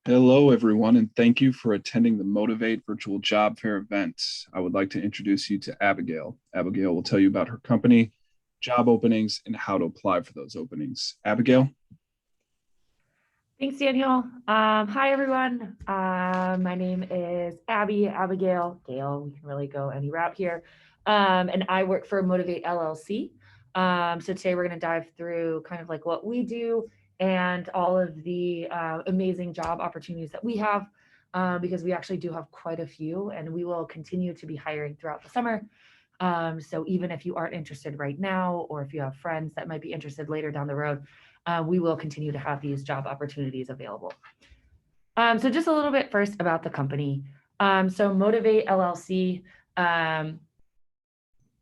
Hello, everyone, and thank you for attending the Motivate Virtual Job Fair event. I would like to introduce you to Abigail. Abigail will tell you about her company, job openings, and how to apply for those openings. Abigail? Thanks, Daniel. Hi, everyone. My name is Abigail Gale. We can really go any route here. And I work for Motivate LLC. So today we're going to dive through kind of like what we do and all of the amazing job opportunities that we have, because we actually do have quite a few, and we will continue to be hiring throughout the summer. So even if you aren't interested right now, or if you have friends that might be interested later down the road, we will continue to have these job opportunities available. So just a little bit first about the company. So Motivate LLC,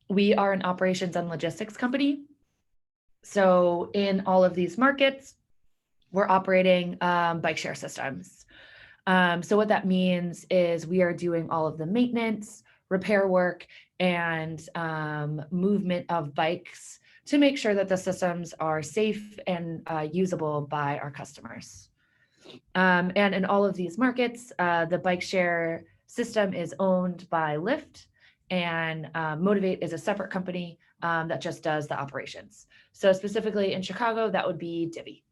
we are an operations and logistics company. So in all of these markets, we're operating bike share systems. So what that means is we are doing all of the maintenance, repair work, and movement of bikes to make sure that the systems are safe and usable by our customers. And in all of these markets, the bike share system is owned by Lyft, and Motivate is a separate company that just does the operations. So specifically in Chicago, that would be Divvy.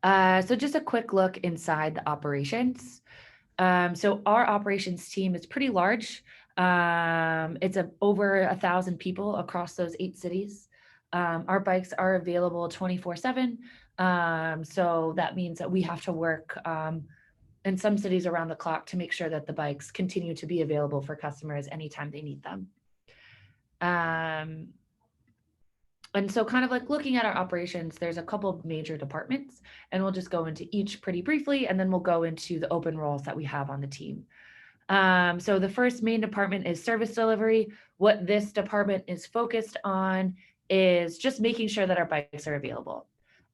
So just a quick look inside the operations. So our operations team is pretty large. It's over 1,000 people across those 8 cities. Our bikes are available 24/7. So that means that we have to work in some cities around the clock to make sure that the bikes continue to be available for customers anytime they need them. And so kind of like looking at our operations, there's a couple of major departments, and we'll just go into each pretty briefly, and then we'll go into the open roles that we have on the team. So the first main department is service delivery. What this department is focused on is just making sure that our bikes are available.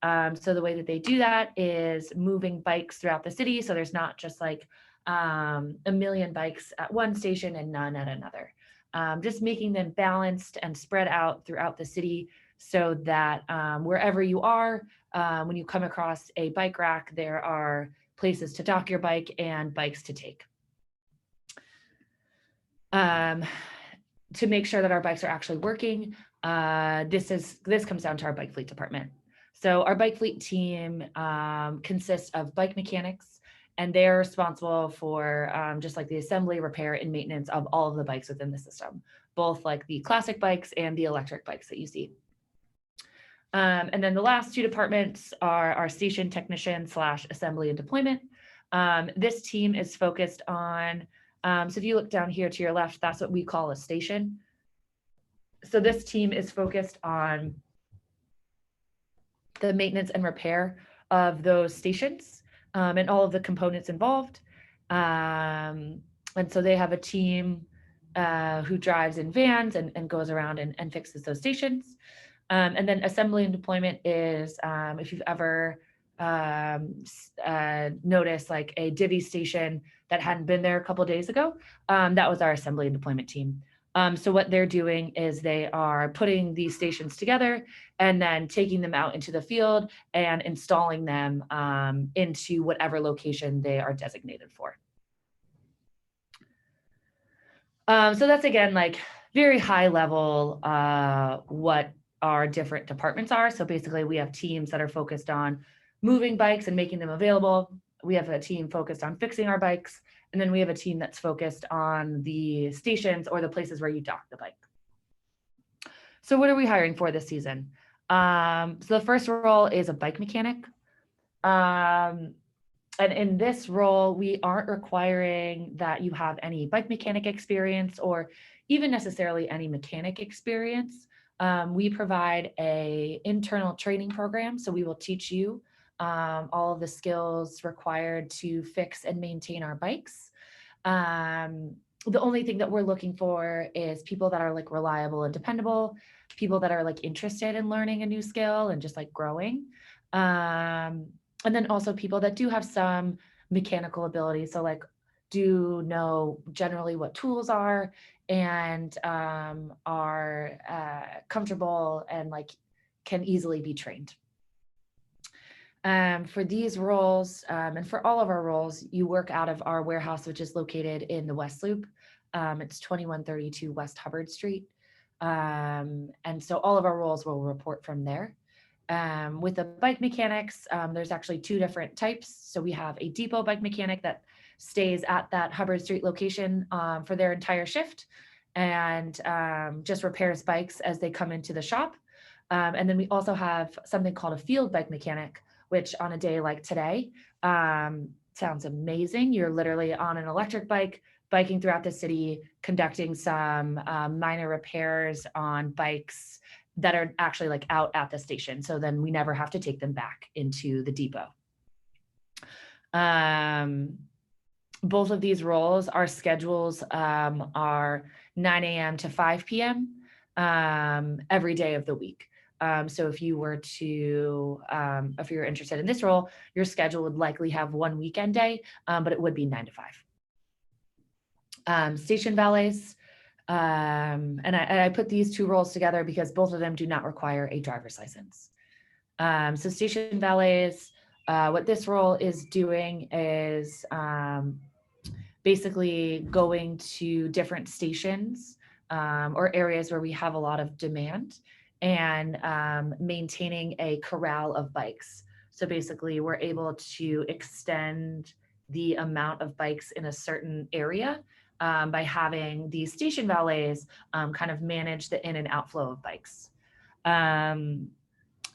So the way that they do that is moving bikes throughout the city. So there's not just like a million bikes at one station and none at another. Just making them balanced and spread out throughout the city so that wherever you are, when you come across a bike rack, there are places to dock your bike and bikes to take. To make sure that our bikes are actually working, this comes down to our bike fleet department. So our bike fleet team consists of bike mechanics, and they're responsible for just like the assembly, repair, and maintenance of all of the bikes within the system, both like the classic bikes and the electric bikes that you see. And then the last 2 departments are our station technician / assembly and deployment. This team is focused on, so if you look down here to your left, that's what we call a station. So this team is focused on the maintenance and repair of those stations and all of the components involved. And so they have a team who drives in vans and goes around and fixes those stations. And then assembly and deployment is if you've ever noticed like a Divvy station that hadn't been there a couple of days ago, that was our assembly and deployment team. So what they're doing is they are putting these stations together and then taking them out into the field and installing them into whatever location they are designated for. So that's again, like very high level, what our different departments are. So basically we have teams that are focused on moving bikes and making them available. We have a team focused on fixing our bikes. And then we have a team that's focused on the stations or the places where you dock the bike. So what are we hiring for this season? So the first role is a bike mechanic. And in this role, we aren't requiring that you have any bike mechanic experience or even necessarily any mechanic experience. We provide an internal training program. So we will teach you all of the skills required to fix and maintain our bikes. The only thing that we're looking for is people that are like reliable and dependable, people that are like interested in learning a new skill and just like growing. And then also people that do have some mechanical ability. So like do know generally what tools are and are comfortable and like can easily be trained. For these roles, and for all of our roles, you work out of our warehouse, which is located in the West Loop. It's 2132 West Hubbard Street. And so all of our roles will report from there. With the bike mechanics, there's actually two different types. So we have a depot bike mechanic that stays at that Hubbard Street location for their entire shift and just repairs bikes as they come into the shop. And then we also have something called a field bike mechanic, which on a day like today sounds amazing. You're literally on an electric bike, biking throughout the city, conducting some minor repairs on bikes that are actually like out at the station. So then we never have to take them back into the depot. Both of these roles, our schedules are 9 a.m. to 5 p.m. Every day of the week. So if you were to, if you're interested in this role, your schedule would likely have one weekend day, but it would be 9 to 5. Station valets, and I put these two roles together because both of them do not require a driver's license. So station valets, what this role is doing is basically going to different stations or areas where we have a lot of demand and maintaining a corral of bikes. So basically we're able to extend the amount of bikes in a certain area by having these station valets kind of manage the in and outflow of bikes.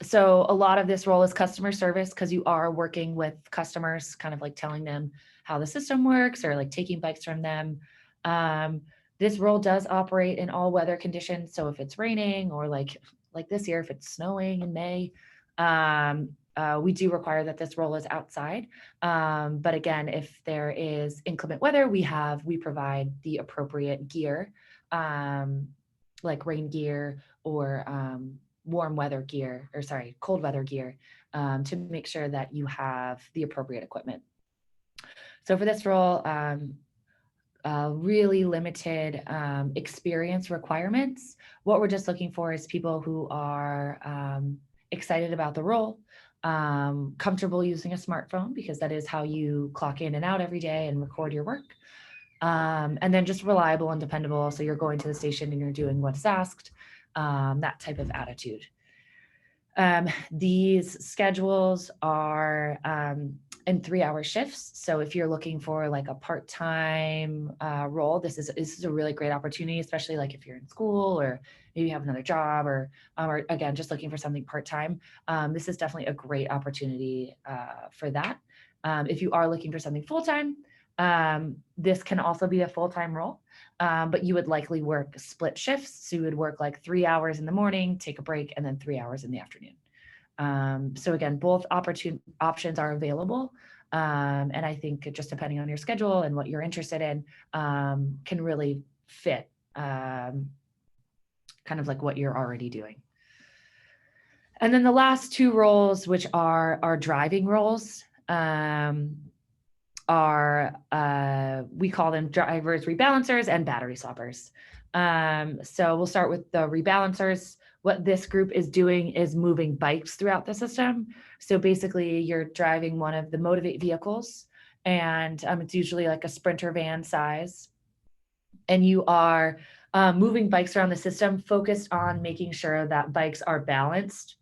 So a lot of this role is customer service because you are working with customers, kind of like telling them how the system works or like taking bikes from them. This role does operate in all weather conditions. So if it's raining or like this year, if it's snowing in May, we do require that this role is outside. But again, if there is inclement weather, we provide the appropriate gear, like rain gear or cold weather gear to make sure that you have the appropriate equipment. So for this role, really limited experience requirements. What we're just looking for is people who are excited about the role, comfortable using a smartphone because that is how you clock in and out every day and record your work. And then just reliable and dependable. So you're going to the station and you're doing what's asked, that type of attitude. These schedules are in 3-hour shifts. So if you're looking for like a part-time role, this is a really great opportunity, especially like if you're in school or maybe you have another job or again, just looking for something part-time. This is definitely a great opportunity for that. If you are looking for something full-time, this can also be a full-time role, but you would likely work split shifts. So you would work like 3 hours in the morning, take a break, and then 3 hours in the afternoon. So again, both options are available. And I think just depending on your schedule and what you're interested in, can really fit kind of like what you're already doing. And then the last two roles, which are our driving roles, we call them drivers, rebalancers, and battery swappers. So we'll start with the rebalancers. What this group is doing is moving bikes throughout the system. So basically you're driving one of the Motivate vehicles and it's usually like a Sprinter van size. And you are moving bikes around the system, focused on making sure that bikes are balanced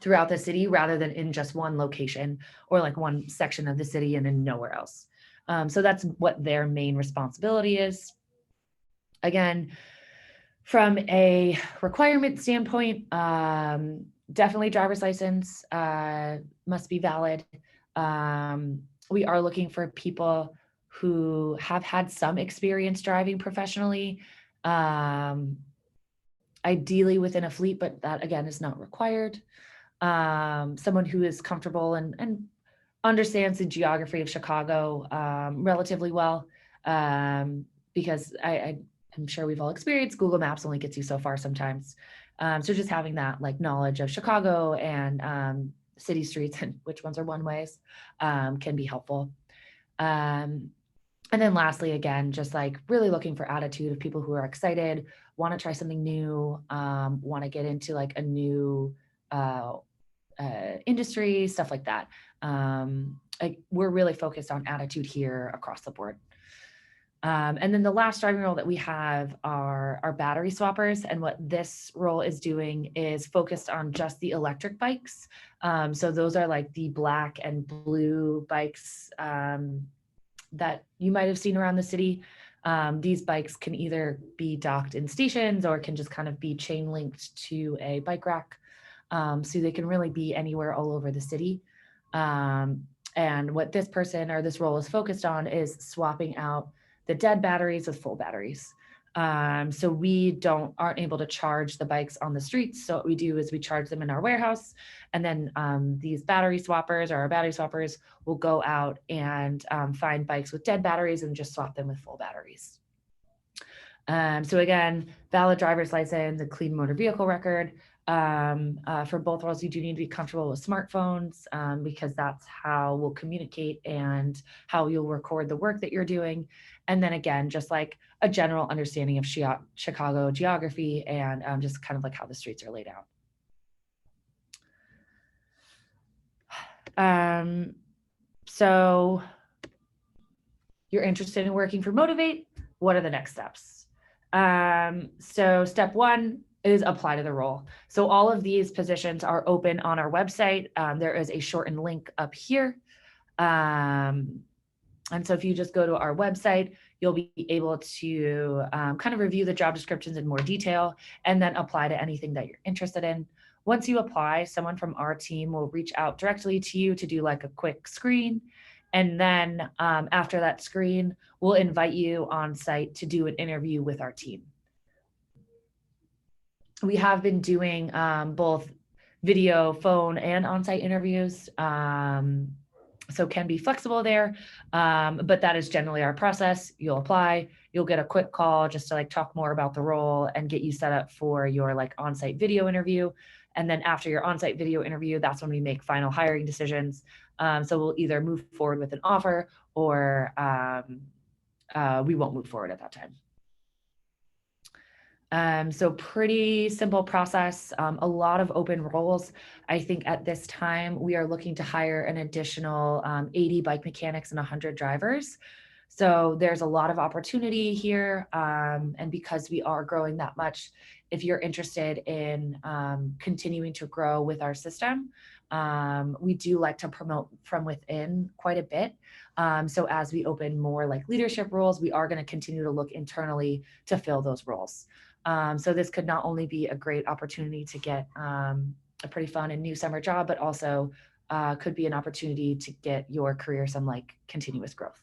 throughout the city rather than in just one location or like one section of the city and then nowhere else. So that's what their main responsibility is. Again, from a requirement standpoint, definitely driver's license must be valid. We are looking for people who have had some experience driving professionally, ideally within a fleet, but that again is not required. Someone who is comfortable and understands the geography of Chicago relatively well, because I'm sure we've all experienced Google Maps only gets you so far sometimes. So just having that like knowledge of Chicago and city streets and which ones are one ways can be helpful. And then lastly, again, just like really looking for attitude of people who are excited, want to try something new, want to get into like a new industry, stuff like that. We're really focused on attitude here across the board. And then the last driving role that we have are our battery swappers. And what this role is doing is focused on just the electric bikes. So those are like the black and blue bikes that you might have seen around the city. These bikes can either be docked in stations or can just kind of be chain linked to a bike rack. So they can really be anywhere all over the city. And what this person or this role is focused on is swapping out the dead batteries with full batteries. So we aren't able to charge the bikes on the streets. So what we do is we charge them in our warehouse, and then these battery swappers or our battery swappers will go out and find bikes with dead batteries and just swap them with full batteries. So again, valid driver's license, a clean motor vehicle record. For both roles, you do need to be comfortable with smartphones because that's how we'll communicate and how you'll record the work that you're doing. And then again, just like a general understanding of Chicago geography and just kind of like how the streets are laid out. So you're interested in working for Motivate. What are the next steps? So step one is apply to the role. So all of these positions are open on our website. There is a shortened link up here. And so if you just go to our website, you'll be able to kind of review the job descriptions in more detail and then apply to anything that you're interested in. Once you apply, someone from our team will reach out directly to you to do like a quick screen. And then after that screen, we'll invite you on site to do an interview with our team. We have been doing both video, phone, and on-site interviews. So can be flexible there, but that is generally our process. You'll apply, you'll get a quick call just to like talk more about the role and get you set up for your like on-site video interview. And then after your on-site video interview, that's when we make final hiring decisions. So we'll either move forward with an offer or we won't move forward at that time. So pretty simple process, a lot of open roles. I think at this time, we are looking to hire an additional 80 bike mechanics and 100 drivers. So there's a lot of opportunity here. And because we are growing that much, if you're interested in continuing to grow with our system, we do like to promote from within quite a bit. So as we open more like leadership roles, we are going to continue to look internally to fill those roles. So this could not only be a great opportunity to get a pretty fun and new summer job, but also could be an opportunity to get your career some like continuous growth.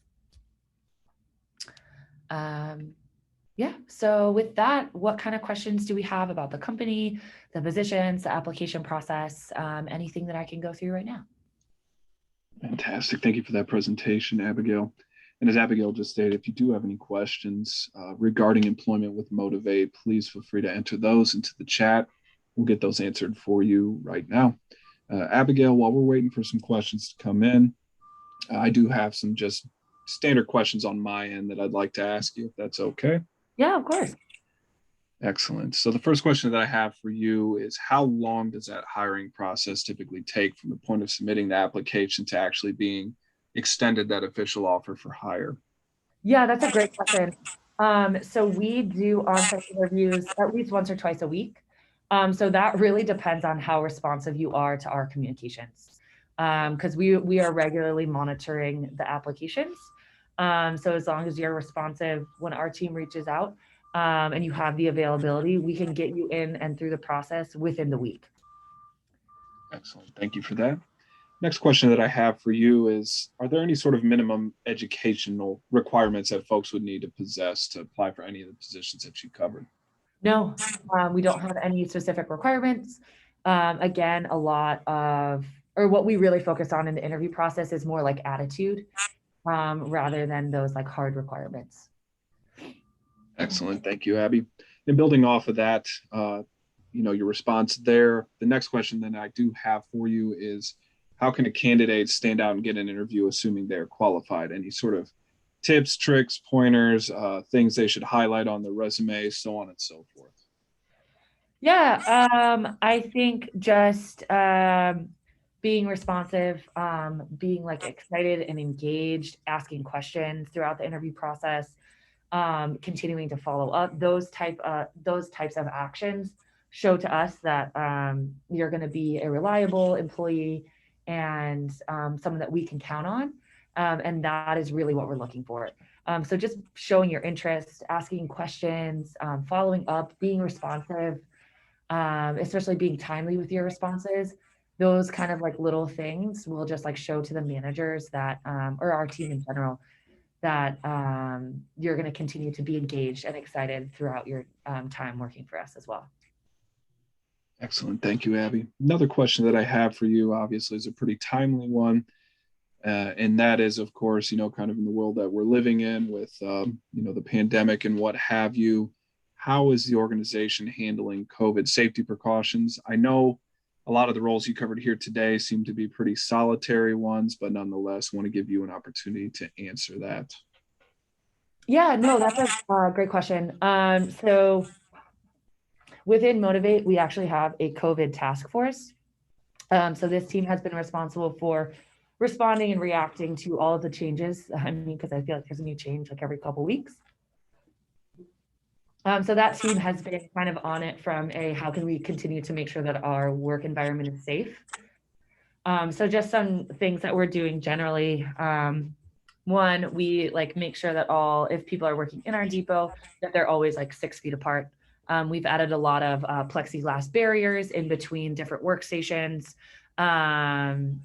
Yeah, so with that, what kind of questions do we have about the company, the positions, the application process, anything that I can go through right now? Fantastic. Thank you for that presentation, Abigail. And as Abigail just stated, if you do have any questions regarding employment with Motivate, please feel free to enter those into the chat. We'll get those answered for you right now. Abigail, while we're waiting for some questions to come in, I do have some just standard questions on my end that I'd like to ask you, if that's okay. Yeah, of course. Excellent. So the first question that I have for you is, how long does that hiring process typically take from the point of submitting the application to actually being extended that official offer for hire? Yeah, that's a great question. So we do on-site interviews at least once or twice a week. So that really depends on how responsive you are to our communications. Because we are regularly monitoring the applications. So as long as you're responsive when our team reaches out and you have the availability, we can get you in and through the process within the week. Excellent. Thank you for that. Next question that I have for you is, are there any sort of minimum educational requirements that folks would need to possess to apply for any of the positions that you covered? No, we don't have any specific requirements. Again, what we really focus on in the interview process is more like attitude rather than those like hard requirements. Excellent. Thank you, Abby. And building off of that, your response there, the next question that I do have for you is, how can a candidate stand out and get an interview assuming they're qualified? Any sort of tips, tricks, pointers, things they should highlight on their resume, so on and so forth? Yeah, I think just being responsive, being like excited and engaged, asking questions throughout the interview process, continuing to follow up. Those types of actions show to us that you're going to be a reliable employee and someone that we can count on. And that is really what we're looking for. So just showing your interest, asking questions, following up, being responsive, especially being timely with your responses. Those kind of like little things will just like show to the managers that, or our team in general, that you're going to continue to be engaged and excited throughout your time working for us as well. Excellent. Thank you, Abby. Another question that I have for you, obviously, is a pretty timely one. And that is, of course, kind of in the world that we're living in with, the pandemic and what have you. How is the organization handling COVID safety precautions? I know a lot of the roles you covered here today seem to be pretty solitary ones, but nonetheless, want to give you an opportunity to answer that. Yeah, no, that's a great question. So within Motivate, we actually have a COVID task force. So this team has been responsible for responding and reacting to all of the changes. I mean, because I feel like there's a new change like every couple weeks. So that team has been kind of on it from how can we continue to make sure that our work environment is safe. So just some things that we're doing generally. One, we like make sure that if people are working in our depot, that they're always like 6 feet apart. We've added a lot of plexiglass barriers in between different workstations. And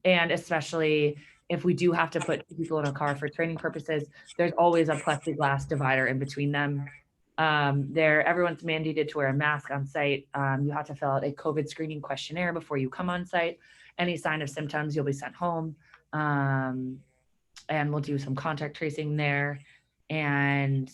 especially if we do have to put people in a car for training purposes, there's always a plexiglass divider in between them. Everyone's mandated to wear a mask on site. You have to fill out a COVID screening questionnaire before you come on site. Any sign of symptoms, you'll be sent home. And we'll do some contact tracing there. And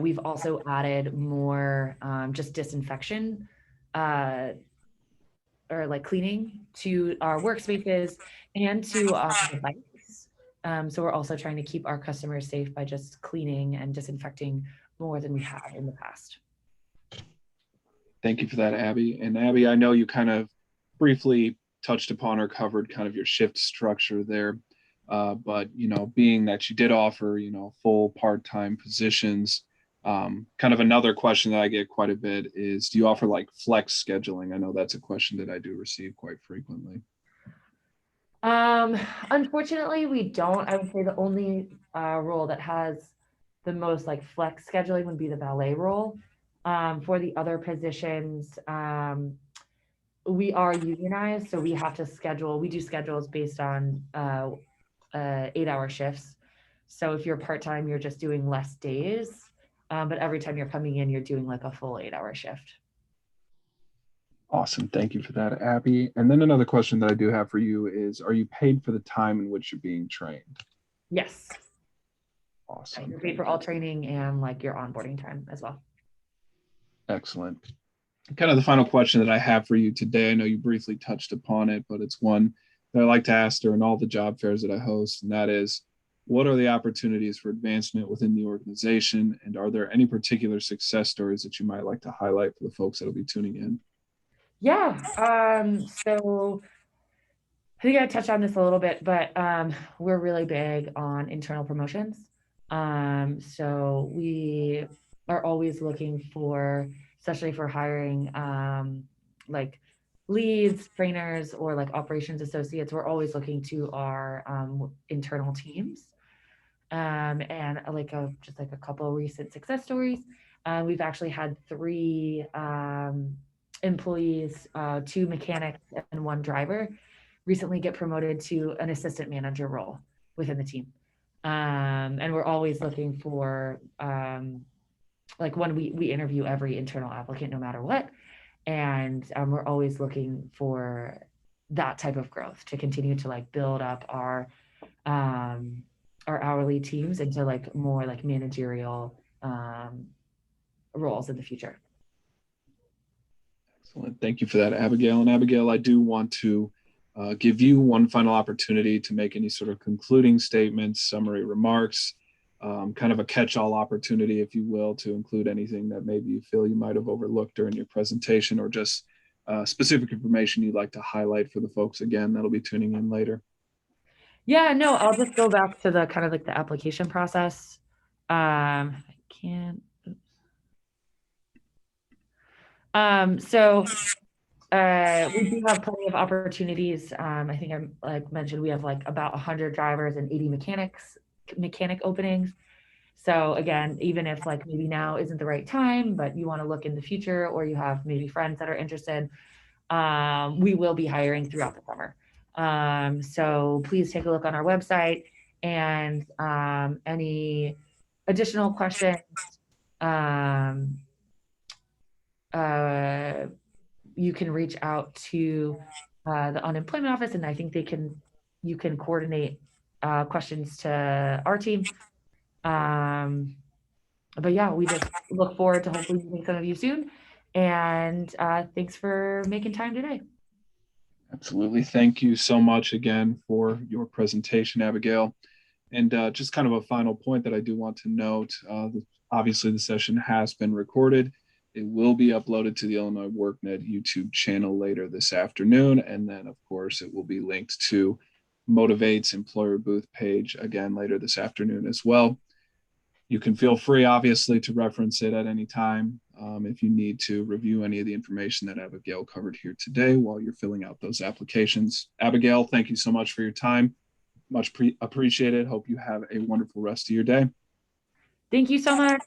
we've also added more just disinfection or like cleaning to our workspaces and to the bikes. So we're also trying to keep our customers safe by just cleaning and disinfecting more than we have in the past. Thank you for that, Abby. And Abby, I know you kind of briefly touched upon or covered kind of your shift structure there. But, being that you did offer, full part-time positions, kind of another question that I get quite a bit is, do you offer like flex scheduling? I know that's a question that I do receive quite frequently. Unfortunately, we don't. I would say the only role that has the most like flex scheduling would be the ballet role. For the other positions, we are unionized, so we have to schedule. We do schedules based on 8-hour shifts. So if you're part-time, you're just doing less days. But every time you're coming in, you're doing like a full 8-hour shift. Awesome. Thank you for that, Abby. And then another question that I do have for you is, are you paid for the time in which you're being trained? Yes. Awesome. You're paid for all training and like your onboarding time as well. Excellent. Kind of the final question that I have for you today. I know you briefly touched upon it, but it's one that I like to ask during all the job fairs that I host, and that is, what are the opportunities for advancement within the organization? And are there any particular success stories that you might like to highlight for the folks that will be tuning in? Yeah. So I think I touched on this a little bit, but we're really big on internal promotions. So we are always looking for, especially for hiring like leads, trainers, or like operations associates, we're always looking to our internal teams. And just like a couple of recent success stories. We've actually had 3 employees, 2 mechanics and 1 driver, recently get promoted to an assistant manager role within the team. And we're always looking for when we interview every internal applicant, no matter what. And we're always looking for that type of growth to continue to like build up our hourly teams into like more like managerial roles in the future. Excellent. Thank you for that, Abigail. And Abigail, I do want to give you one final opportunity to make any sort of concluding statements, summary remarks, kind of a catch-all opportunity, if you will, to include anything that maybe you feel you might have overlooked during your presentation, or just specific information you'd like to highlight for the folks, again, that'll be tuning in later. Yeah, no, I'll just go back to the kind of like the application process. I can't. So we do have plenty of opportunities. I think I like mentioned we have like about 100 drivers and 80 mechanic openings. So again, even if like maybe now isn't the right time, but you want to look in the future, or you have maybe friends that are interested, we will be hiring throughout the summer. So please take a look on our website, and any additional questions, um, uh, you can reach out to the unemployment office, and I think you can coordinate questions to our team. Um, but yeah, we just look forward to hopefully meeting some of you soon. And thanks for making time today. Absolutely. Thank you so much again for your presentation, Abigail. And just kind of a final point that I do want to note, obviously the session has been recorded. It will be uploaded to the Illinois WorkNet YouTube channel later this afternoon. And then, of course, it will be linked to Motivate's employer booth page again later this afternoon as well. You can feel free, obviously, to reference it at any time if you need to review any of the information that Abigail covered here today while you're filling out those applications. Abigail, thank you so much for your time. Much appreciated. Hope you have a wonderful rest of your day. Thank you so much.